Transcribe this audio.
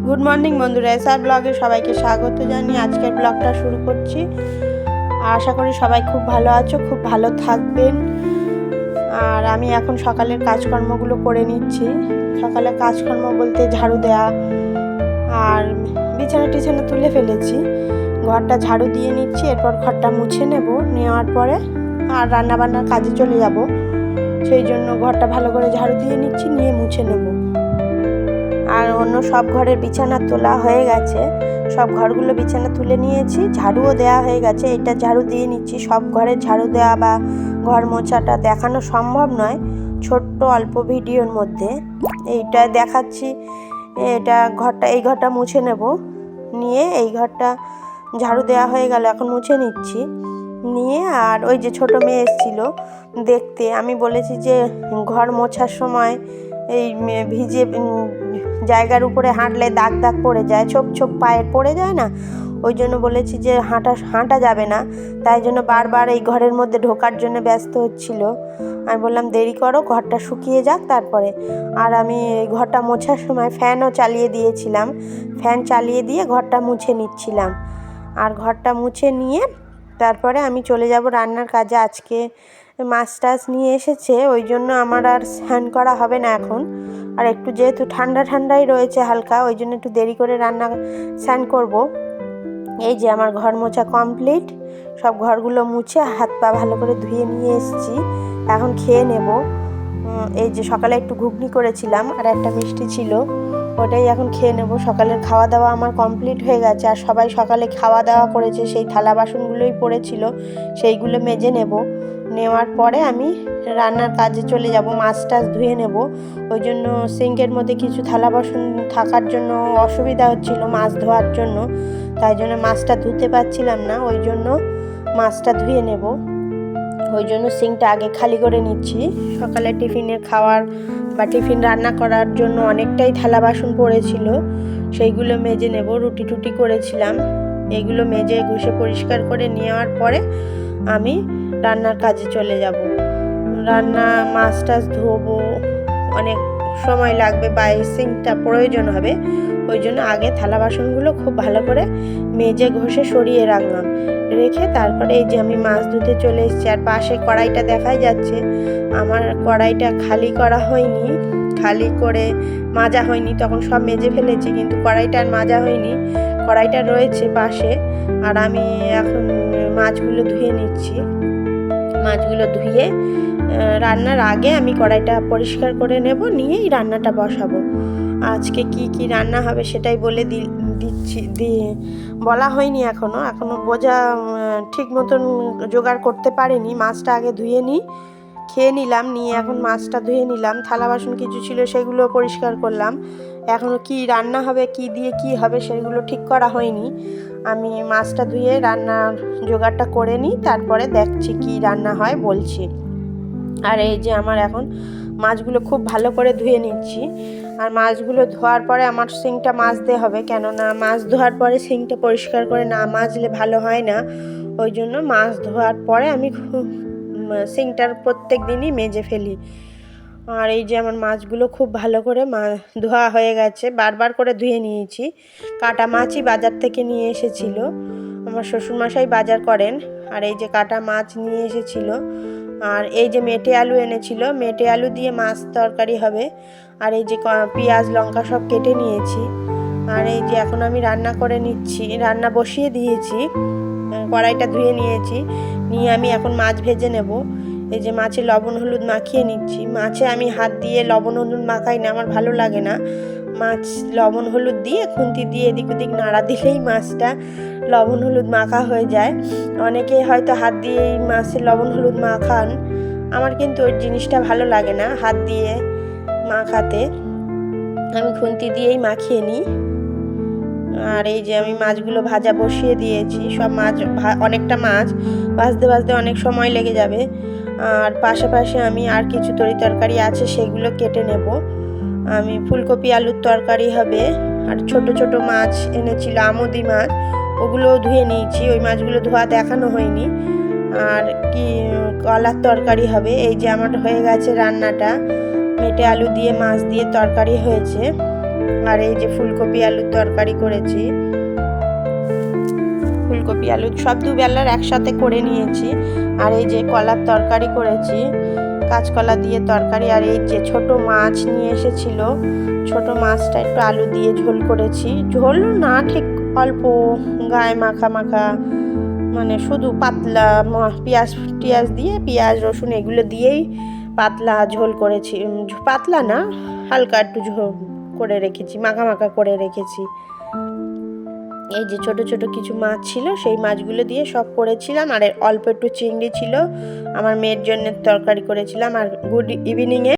Good morning বন্ধুরা, SR ব্লগে সবাইকে স্বাগত জানিয়ে আজকের ব্লগটা শুরু করছি। আশা করি সবাই খুব ভালো আছো, খুব ভালো থাকবেন। আর আমি এখন সকালের কাজকর্মগুলো করে নিচ্ছি। সকালের কাজকর্ম বলতে ঝাড়ু দেয়া আর বিছানা টিছানা তুলে ফেলেছি, ঘরটা ঝাড়ু দিয়ে নিচ্ছি। এরপর ঘরটা মুছে নেওয়ার পরে আর রান্নাবান্নার কাজে চলে যাব। সেই জন্য ঘরটা ভালো করে ঝাড়ু দিয়ে নিচ্ছি, নিয়ে মুছে নেব। আর অন্য সব ঘরের বিছানা তোলা হয়ে গেছে, সব ঘরগুলো বিছানা তুলে নিয়েছি, ঝাড়ুও দেওয়া হয়ে গেছে। এটা ঝাড়ু দিয়ে নিচ্ছি। সব ঘরের ঝাড়ু দেওয়া বা ঘর মোছাটা দেখানো সম্ভব নয় ছোট্ট অল্প ভিডিওর মধ্যে। এইটা দেখাচ্ছি। এই ঘরটা মুছে নেব, নিয়ে এই ঘরটা ঝাড়ু দেওয়া হয়ে গেল, এখন মুছে নিচ্ছি নিয়ে। আর ওই যে ছোট মেয়ে এসেছিলো দেখতে, আমি বলেছি যে ঘর মোছার সময় এই ভিজে জায়গার উপরে হাঁটলে দাগ দাগ পড়ে যায়, ছোপ ছোপ পায়ে পড়ে যায় না, ওই জন্য বলেছি যে হাঁটা যাবে না। তাই জন্য বারবার এই ঘরের মধ্যে ঢোকার জন্য ব্যস্ত হচ্ছিল। আমি বললাম দেরি করো, ঘরটা শুকিয়ে যাক তারপরে। আর আমি এই ঘরটা মোছার সময় ফ্যানও চালিয়ে দিয়েছিলাম, ফ্যান চালিয়ে দিয়ে ঘরটা মুছে নিচ্ছিলাম। আর ঘরটা মুছে নিয়ে তারপরে আমি চলে যাব রান্নার কাজে। আজকে মাছ টাছ নিয়ে এসেছে, ওই জন্য আমার আর স্নান করা হবে না এখন। আর একটু যেহেতু ঠান্ডাই রয়েছে হালকা, ওই জন্য একটু দেরি করে স্নান করব। এই যে আমার ঘর মোছা কমপ্লিট, সব ঘরগুলো মুছে হাত পা ভালো করে ধুয়ে নিয়ে এসেছি। এখন খেয়ে নেব। এই যে সকালে একটু ঘুগনি করেছিলাম আর একটা মিষ্টি ছিল, ওটাই এখন খেয়ে নেব। সকালের খাওয়া দাওয়া আমার কমপ্লিট হয়ে গেছে। আর সবাই সকালে খাওয়া দাওয়া করেছে, সেই থালা বাসনগুলোই পড়েছিল, সেইগুলো মেজে নেওয়ার পরে আমি রান্নার কাজে চলে যাব। মাছ টাছ ধুয়ে নেব, ওই জন্য সিঙ্কের মধ্যে কিছু থালা বাসন থাকার জন্য অসুবিধা হচ্ছিল মাছ ধোয়ার জন্য, তাই জন্য মাছটা ধুতে পারছিলাম না, ওই জন্য মাছটা ধুয়ে নেব। ওই জন্য সিঙ্কটা আগে খালি করে নিচ্ছি। সকালে টিফিনের খাওয়ার বা টিফিন রান্না করার জন্য অনেকটাই থালা বাসন পড়েছিল, সেইগুলো মেজে নেব। রুটি টুটি করেছিলাম, এগুলো মেজে ঘষে পরিষ্কার করে নেওয়ার পরে আমি রান্নার কাজে চলে যাব। মাছ টাছ ধোবো, অনেক সময় লাগবে বা এই সিঙ্কটা প্রয়োজন হবে, ওই জন্য আগে থালা বাসনগুলো খুব ভালো করে মেজে ঘষে সরিয়ে রেখে তারপরে এই যে আমি মাছ ধুতে চলে এসেছি। আর পাশে কড়াইটা দেখাই যাচ্ছে, আমার কড়াইটা খালি করা হয়নি, খালি করে মাজা হয়নি, তখন সব মেজে ফেলেছি, কিন্তু কড়াইটা আর মাজা হয়নি, কড়াইটা রয়েছে পাশে। আর আমি এখন মাছগুলো ধুয়ে নিচ্ছি। মাছগুলো ধুয়ে রান্নার আগে আমি কড়াইটা পরিষ্কার করে নেব, নিয়েই রান্নাটা বসাবো। আজকে কি রান্না হবে সেটাই বলা হয়নি এখনো বোঝা ঠিক মতন জোগাড় করতে পারিনি। মাছটা আগে ধুয়ে খেয়ে নিলাম, নিয়ে এখন মাছটা ধুয়ে নিলাম। থালা বাসন কিছু ছিল সেগুলো পরিষ্কার করলাম। এখনও কি রান্না হবে, কি দিয়ে কি হবে সেগুলো ঠিক করা হয়নি। আমি মাছটা ধুয়ে রান্নার জোগাড়টা করে নিই, তারপরে দেখছি কি রান্না হয় বলছি। আর এই যে আমার এখন মাছগুলো খুব ভালো করে ধুয়ে নিচ্ছি। আর মাছগুলো ধোয়ার পরে আমার সিঙ্কটা মাজতে হবে, কেননা মাছ ধোয়ার পরে সিঙ্কটা পরিষ্কার করে না মাজলে ভালো হয় না। ওই জন্য মাছ ধোয়ার পরে আমি সিঙ্কটার প্রত্যেক দিনই মেজে ফেলি। আর এই যে আমার মাছগুলো খুব ভালো করে ধোয়া হয়ে গেছে, বারবার করে ধুয়ে নিয়েছি। কাটা মাছই বাজার থেকে নিয়ে এসেছিল, আমার শ্বশুরমশাই বাজার করেন। আর এই যে কাটা মাছ নিয়ে এসেছিল। আর এই যে মেটে আলু এনেছিল, মেটে আলু দিয়ে মাছ তরকারি হবে। আর এই যে পেঁয়াজ লঙ্কা সব কেটে নিয়েছি। আর এই যে এখন আমি রান্না করে নিচ্ছি, রান্না বসিয়ে দিয়েছি, কড়াইটা ধুয়ে নিয়েছি, নিয়ে আমি এখন মাছ ভেজে নেব। এই যে মাছে লবণ হলুদ মাখিয়ে নিচ্ছি। মাছে আমি হাত দিয়ে লবণ হলুদ মাখাই না, আমার ভালো লাগে না। মাছ লবণ হলুদ দিয়ে খুন্তি দিয়ে এদিক ওদিক নাড়া দিলেই মাছটা লবণ হলুদ মাখা হয়ে যায়। অনেকে হয়তো হাত দিয়েই মাছে লবণ হলুদ মাখান, আমার কিন্তু ওই জিনিসটা ভালো লাগে না হাত দিয়ে মাখাতে, আমি খুন্তি দিয়েই মাখিয়ে নিই। আর এই যে আমি মাছগুলো ভাজা বসিয়ে দিয়েছি। সব অনেকটা মাছ ভাজতে অনেক সময় লেগে যাবে। আর পাশাপাশি আমি আর কিছু তরকারি আছে সেগুলো কেটে নেব। আমি ফুলকপি আলুর তরকারি হবে। আর ছোট ছোট মাছ এনেছিল, আমুদি মাছ, ওগুলোও ধুয়ে নিয়েছি, ওই মাছগুলো ধোয়া দেখানো হয়নি। আর কলার তরকারি হবে। এই যে আমার হয়ে গেছে রান্নাটা, মেটে আলু দিয়ে মাছ দিয়ে তরকারি হয়েছে। আর এই যে ফুলকপি আলুর তরকারি করেছি, ফুলকপি আলু সব দুবেলার একসাথে করে নিয়েছি। আর এই যে কলার তরকারি করেছি, কাঁচকলা দিয়ে তরকারি। আর এই যে ছোট মাছ নিয়ে এসেছিল, ছোট মাছটা একটু আলু দিয়ে ঝোল করেছি। ঝোল না, ঠিক অল্প গায়ে মাখা মাখা, মানে শুধু পাতলা পেঁয়াজ টিয়াজ দিয়ে, পেঁয়াজ রসুন এগুলো দিয়েই পাতলা ঝোল করেছি। পাতলা না, হালকা একটু ঝোল করে রেখেছি, মাখা মাখা করে রেখেছি। এই যে ছোট ছোট কিছু মাছ ছিল, সেই মাছগুলো দিয়ে সব করেছিলাম। আর অল্প একটু চিংড়ি ছিল, আমার মেয়ের জন্য তরকারি করেছিলাম। আর গুড ইভিনিংয়ে